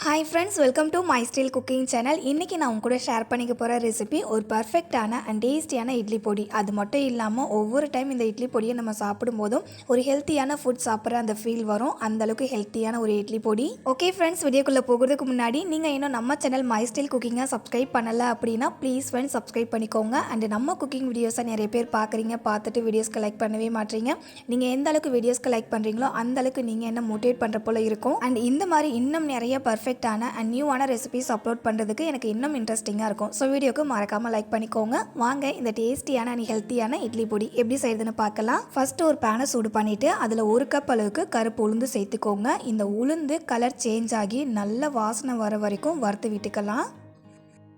Hi friends, welcome to my style cooking channel. இன்றைக்கி நான் உங்க கூட ஷேர் பண்ணிக்க போகிற ரெசிபி ஒரு பர்ஃபெக்டான அண்ட் டேஸ்டியான இட்லி பொடி. அது மட்டும் இல்லாமல் ஒவ்வொரு டைம் இந்த இட்லி பொடியை நம்ம சாப்பிடும்போதும் ஒரு ஹெல்த்தியான ஃபுட் சாப்பிட்ற அந்த ஃபீல் வரும். அந்தளவுக்கு ஹெல்த்தியான ஒரு இட்லி பொடி. ஓகே ஃப்ரெண்ட்ஸ், வீடியோக்குள்ளே போகிறதுக்கு முன்னாடி நீங்கள் இன்னும் நம்ம சேனல் மை ஸ்டைல் குக்கிங்காக சப்ஸ்கிரைப் பண்ணலை அப்படின்னா ப்ளீஸ் ஃப்ரெண்ட்ஸ் சப்ஸ்கிரைப் பண்ணிக்கோங்க. அண்ட் நம்ம குக்கிங் வீடியோஸை நிறைய பேர் பார்க்குறீங்க, பார்த்துட்டு வீடியோஸ்க்கு லைக் பண்ணவே மாட்டீங்க. நீங்கள் எந்த அளவுக்கு வீடியோஸ்க்கு லைக் பண்ணுறீங்களோ அந்தளவுக்கு நீங்கள் என்ன மோட்டிவேட் பண்ணுற போல இருக்கும். அண்ட் இந்த மாதிரி இன்னும் நிறைய பர்ஃபெக்டான அண்ட் நியூவான ரெசிபிஸ் அப்லோட் பண்ணுறதுக்கு எனக்கு இன்னும் இன்ட்ரெஸ்டிங்காக இருக்கும். ஸோ வீடியோக்கு மறக்காமல் லைக் பண்ணிக்கோங்க. வாங்க இந்த டேஸ்டியான அண்ட் ஹெல்த்தியான இட்லி பொடி எப்படி செய்யுதுன்னு பார்க்கலாம். ஃபர்ஸ்ட் ஒரு பேனை சூடு பண்ணிவிட்டு அதில் 1 கப் அளவுக்கு கருப்பு உளுந்து சேர்த்துக்கோங்க. இந்த உளுந்து கலர் சேஞ்ச் ஆகி நல்ல வாசனை வர வரைக்கும் வறுத்து விட்டுக்கலாம்.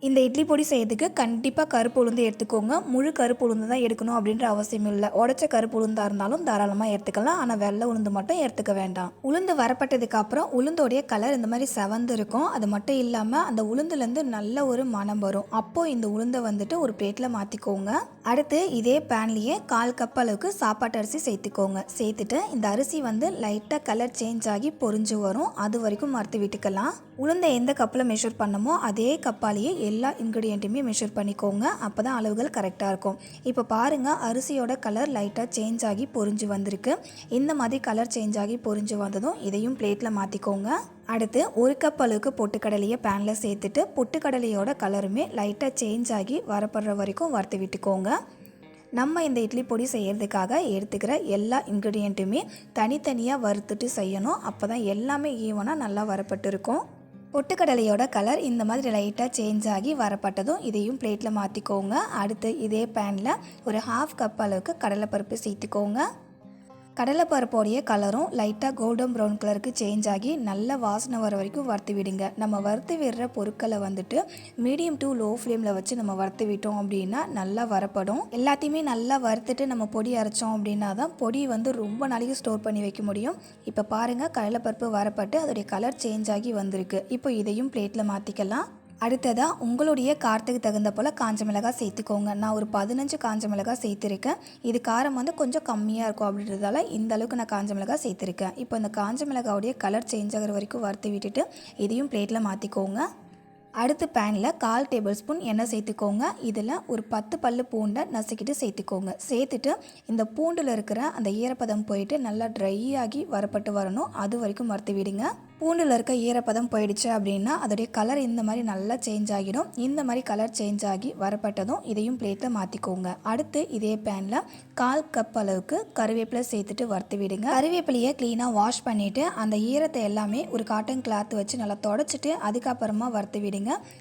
இந்த இட்லி பொடி செய்யறதுக்கு கண்டிப்பாக கருப்பு உளுந்து எடுத்துக்கோங்க. முழு கருப்பு உளுந்து தான் எடுக்கணும் அப்படின்ற அவசியம் இல்லை. உடச்ச கருப்பு உளுந்தாக இருந்தாலும் தாராளமாக எடுத்துக்கலாம். ஆனால் வெள்ளை உளுந்து மட்டும் எடுத்துக்க வேண்டாம். உளுந்து வரப்பட்டதுக்கு அப்புறம் உளுந்தோடைய கலர் இந்த மாதிரி செவந்து இருக்கும். அது மட்டும் இல்லாமல் அந்த உளுந்துலேருந்து நல்ல ஒரு மனம் வரும். அப்போது இந்த உளுந்தை வந்துட்டு ஒரு பிளேட்டில் மாற்றிக்கோங்க. அடுத்து இதே பேன்லேயே 1/4 கப் அளவுக்கு சாப்பாட்டு அரிசி சேர்த்துக்கோங்க. சேர்த்துட்டு இந்த அரிசி வந்து லைட்டாக கலர் சேஞ்ச் ஆகி பொரிஞ்சு வரும். அது வரைக்கும் மறுத்து விட்டுக்கலாம். உளுந்தை எந்த கப்பில் மெஷர் பண்ணமோ அதே கப்பாலேயே எல்லா இன்க்ரீடியண்ட்டுமே மெஷர் பண்ணிக்கோங்க. அப்போ தான் அளவுகள் கரெக்டாக இருக்கும். இப்போ பாருங்கள், அரிசியோட கலர் லைட்டாக சேஞ்ச் ஆகி பொரிஞ்சு வந்திருக்கு. இந்த மாதிரி கலர் சேஞ்ச் ஆகி பொரிஞ்சு வந்ததும் இதையும் பிளேட்டில் மாற்றிக்கோங்க. அடுத்து 1 கப் அளவுக்கு பொட்டுக்கடலையை பேனில் சேர்த்துட்டு பொட்டுக்கடலையோட கலருமே லைட்டாக சேஞ்ச் ஆகி வரப்படுற வரைக்கும் வறுத்து விட்டுக்கோங்க. நம்ம இந்த இட்லி பொடி செய்கிறதுக்காக எடுத்துக்கிற எல்லா இன்க்ரீடியண்ட்டுமே தனித்தனியாக வறுத்துட்டு செய்யணும். அப்போ தான் எல்லாமே ஈவனாக நல்லா வரப்பட்டு இருக்கும். பொட்டுக்கடலையோட கலர் இந்த மாதிரி லைட்டாக சேஞ்ச் ஆகி வரப்பட்டதும் இதையும் பிளேட்டில் மாற்றிக்கோங்க. அடுத்து இதே பேனில் ஒரு 1/2 கப் அளவுக்கு கடலைப்பருப்பு சேர்த்துக்கோங்க. கடலைப்பருப்போடைய கலரும் லைட்டாக கோல்டன் ப்ரௌன் கலருக்கு சேஞ்ச் ஆகி நல்ல வாசனை வர வரைக்கும் வறுத்து விடுங்க. நம்ம வறுத்து விடுற பொருட்களை வந்துட்டு மீடியம் டு லோ ஃப்ளேமில் வச்சு நம்ம வறுத்து விட்டோம் அப்படின்னா நல்லா வரப்படும். எல்லாத்தையுமே நல்லா வறுத்துட்டு நம்ம பொடி அரைச்சோம் அப்படின்னா தான் பொடி வந்து ரொம்ப நாளைக்கு ஸ்டோர் பண்ணி வைக்க முடியும். இப்போ பாருங்கள், கடலைப்பருப்பு வரப்பட்டு அதோடைய கலர் சேஞ்ச் ஆகி வந்திருக்கு. இப்போ இதையும் பிளேட்டில் மாற்றிக்கலாம். அடுத்ததாக உங்களுடைய காரத்துக்கு தகுந்த போல் காஞ்ச மிளகாய் சேர்த்துக்கோங்க. நான் ஒரு 15 காஞ்ச மிளகாய் சேர்த்துருக்கேன். இது காரம் வந்து கொஞ்சம் கம்மியாக இருக்கும் அப்படின்றதால இந்த அளவுக்கு நான் காஞ்ச மிளகாய் சேர்த்துருக்கேன். இப்போ இந்த காஞ்ச மிளகாவுடைய கலர் சேஞ்ச் ஆகிற வரைக்கும் வறுத்து விட்டுட்டு இதையும் பிளேட்டில் மாற்றிக்கோங்க. அடுத்து பேனில் 1/4 டேபிள் ஸ்பூன் எண்ணெய் சேர்த்துக்கோங்க. இதில் ஒரு 10 பல்லு பூண்டை நசுக்கிட்டு சேர்த்துக்கோங்க. சேர்த்துட்டு இந்த பூண்டில் இருக்கிற அந்த ஈரப்பதம் போயிட்டு நல்லா ட்ரை ஆகி வரப்பட்டு வரணும். அது வரைக்கும் வறுத்து விடுங்க. பூண்டில் இருக்க ஈரப்பதம் போயிடுச்சு அப்படின்னா அதோடைய கலர் இந்த மாதிரி நல்லா சேஞ்ச் ஆகிடும். இந்த மாதிரி கலர் சேஞ்ச் ஆகி வரப்பட்டதும் இதையும் பிளேட்டில் மாற்றிக்கோங்க. அடுத்து இதே பேனில் 1/4 கப் அளவுக்கு கருவேப்பிலை சேர்த்துட்டு வறுத்து விடுங்க. கருவேப்பிலையை க்ளீனாக வாஷ் பண்ணிவிட்டு அந்த ஈரத்தை எல்லாமே ஒரு காட்டன் கிளாத் வச்சு நல்லா தொடச்சிட்டு அதுக்கப்புறமா வறுத்து விடுங்க.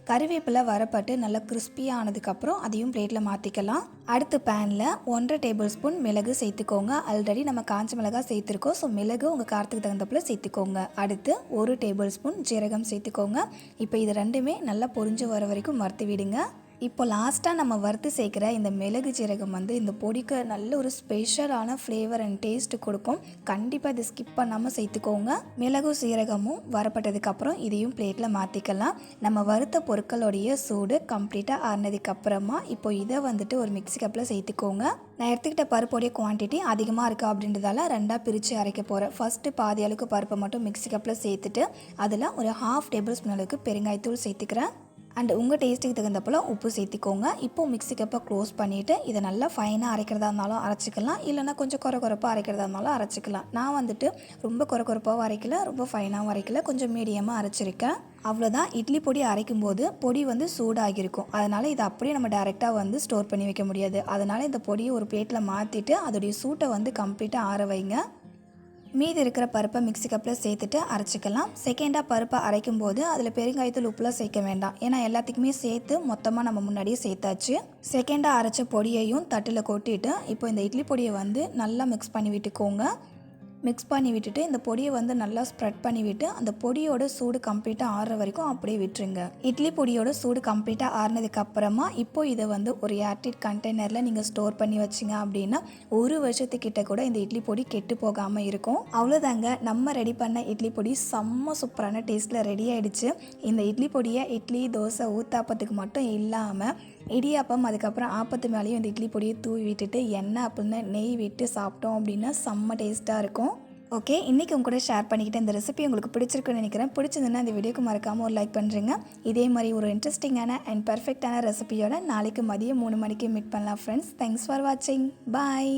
கருவேப்பிலை வரப்பட்டு நல்லா கிறிஸ்பியாக ஆனதுக்கப்புறம் அதையும் பிளேட்டில் மாற்றிக்கலாம். அடுத்து பேனில் 1/2 டேபிள் ஸ்பூன் மிளகு சேர்த்துக்கோங்க. ஆல்ரெடி நம்ம காஞ்ச மிளகாய் சேர்த்துருக்கோம். ஸோ மிளகு உங்கள் காரத்துக்கு தகுந்தப்பில் சேர்த்துக்கோங்க. அடுத்து 1 டேபிள் ஸ்பூன் ஜீரகம் சேர்த்துக்கோங்க. இப்போ இது ரெண்டுமே நல்லா பொரிஞ்சு வர வரைக்கும் வறுத்து விடுங்க. இப்போ லாஸ்ட்டாக நம்ம வறுத்து சேர்க்குற இந்த மிளகு ஜீரகம் வந்து இந்த பொடிக்கு நல்ல ஒரு ஸ்பெஷலான ஃப்ளேவர் அண்ட் டேஸ்ட்டு கொடுக்கும். கண்டிப்பாக இதை ஸ்கிப் பண்ணாமல் சேர்த்துக்கோங்க. மிளகு சீரகமும் வரப்பட்டதுக்கப்புறம் இதையும் பிளேட்டில் மாற்றிக்கலாம். நம்ம வறுத்த பொருட்களுடைய சூடு கம்ப்ளீட்டாக ஆறினதுக்கப்புறமா இப்போ இதை வந்துட்டு ஒரு மிக்ஸி கப்பில் சேர்த்துக்கோங்க. நான் எடுத்துக்கிட்ட பருப்போடைய குவான்டிட்டி அதிகமாக இருக்குது அப்படின்றதால 2ஆக பிரித்து அரைக்க போகிறேன். ஃபஸ்ட்டு பாதி அளவுக்கு பருப்பை மட்டும் மிக்ஸி கப்பில் சேர்த்துட்டு அதில் ஒரு 1/2 டேபிள் ஸ்பூன் அளவுக்கு பெருங்காயத்தூள் சேர்த்துக்கிறேன். அண்ட் உங்கள் டேஸ்ட்டுக்கு தகுந்த போல் உப்பு சேர்த்திக்கோங்க. இப்போது மிக்ஸி கப்பை க்ளோஸ் பண்ணிவிட்டு இதை நல்லா ஃபைனாக அரைக்கிறதா இருந்தாலும் அரைச்சிக்கலாம், இல்லைனா கொஞ்சம் குறப்பாக அரைக்கிறதா இருந்தாலும் அரைச்சிக்கலாம். நான் வந்துட்டு ரொம்ப குறப்பாகவும் அரைக்கல, ரொம்ப ஃபைனாகவும் அரைக்கல, கொஞ்சம் மீடியமாக அரைச்சிருக்கேன். அவ்வளோதான். இட்லி பொடி அரைக்கும் போது பொடி வந்து சூடாகிருக்கும். அதனால் இதை அப்படியே நம்ம டைரெக்டாக வந்து ஸ்டோர் பண்ணி வைக்க முடியாது. அதனால் இந்த பொடியை ஒரு பிளேட்டில் மாற்றிட்டு அதோடைய சூட்டை வந்து கம்ப்ளீட்டாக ஆற வைங்க. மீதி இருக்கிற பருப்பை மிக்ஸி கப்பில் சேர்த்துட்டு அரைச்சிக்கலாம். செகண்டாக பருப்பை அரைக்கும் போது அதில் பெருங்காயத்தூள் உப்புலாம் சேர்க்க வேண்டாம். ஏன்னா எல்லாத்துக்குமே சேர்த்து மொத்தமாக நம்ம முன்னாடியே சேர்த்தாச்சு. செகண்டாக அரைச்ச பொடியையும் தட்டில் கொட்டிட்டு இப்போ இந்த இட்லி பொடியை வந்து நல்லா மிக்ஸ் பண்ணி விட்டுக்கோங்க. மிக்ஸ் பண்ணி விட்டுட்டு இந்த பொடியை வந்து நல்லா ஸ்ப்ரெட் பண்ணி விட்டு அந்த பொடியோட சூடு கம்ப்ளீட்டாக ஆறுற வரைக்கும் அப்படியே விட்டுருங்க. இட்லி பொடியோட சூடு கம்ப்ளீட்டாக ஆறுனதுக்கப்புறமா இப்போ இதை வந்து ஒரு ஏர்டைட் கண்டெய்னரில் நீங்கள் ஸ்டோர் பண்ணி வச்சிங்க அப்படின்னா 1 வருஷத்துக்கிட்ட கூட இந்த இட்லி பொடி கெட்டு போகாமல் இருக்கும். அவ்வளோதாங்க, நம்ம ரெடி பண்ண இட்லி பொடி செம்ம சூப்பரான டேஸ்ட்டில் ரெடி ஆகிடுச்சு. இந்த இட்லி பொடியை இட்லி, தோசை, ஊத்தாப்பத்துக்கு மட்டும் இல்லாமல் இடியாப்பம் அதுக்கப்புறம் ஆப்பத்து மேலேயும் இந்த இட்லி பொடியை தூவி விட்டுட்டு எண்ணெய் அப்படின்னு நெய் விட்டு சாப்பிட்டோம் அப்படின்னா செம்ம டேஸ்ட்டாக இருக்கும். ஓகே, இன்றைக்கி உங்க கூட ஷேர் பண்ணிக்கிட்டு இந்த ரெசிபி உங்களுக்கு பிடிச்சிருக்குன்னு நினைக்கிறேன். பிடிச்சிருந்துன்னா இந்த வீடியோக்கு மறக்காமல் ஒரு லைக் பண்ணுறேங்க. இதே மாதிரி ஒரு இன்ட்ரெஸ்டிங்கான அண்ட் பர்ஃபெக்டான ரெசிபியோட நாளைக்கு மதியம் 3 மணிக்கு மீட் பண்ணலாம் ஃப்ரெண்ட்ஸ். தேங்க்ஸ் ஃபார் வாட்சிங். பாய்.